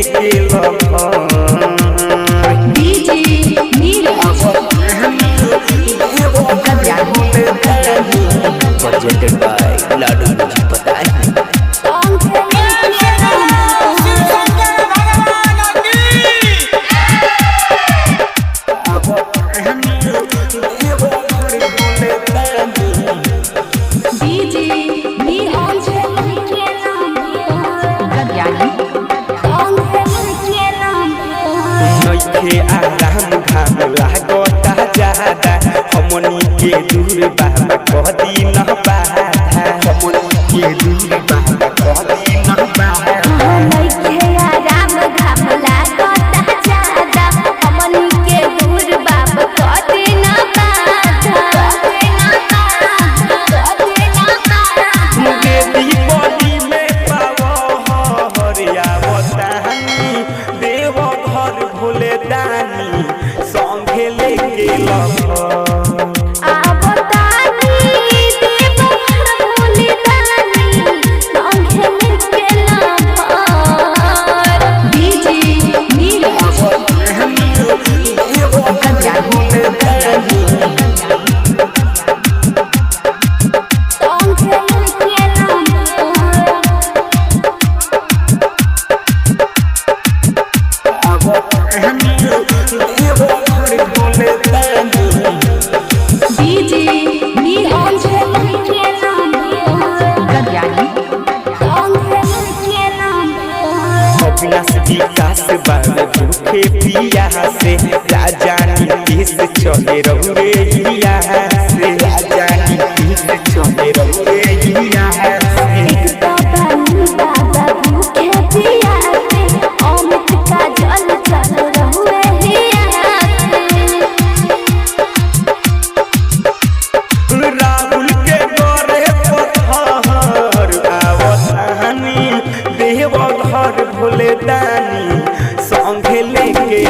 लेके DJ Neeraj presented by लाडू मुझे पता है। नइखे आराम घाम लागता ज्यादा हमनी के दूर बाबा कह दी न बाधा हमनी के दूर बाबा कह दी न बाधा नइखे आराम घाम लागता ज्यादा हमनी के दूर बाबा कह दी न बाधा मुगे दी बॉडी में पावो हरिया बतानी देव घर भोले दानी संगे लेके विकास बारे भूखे पिया से राजा नीतीश चले रहुए से राजा नीतीश चले रहुए बाबा भूखे पिया से अमित का जल चल रहुए राहुल के गोरे पत्थर आवतानी देव घर भोले दानी संगे लेके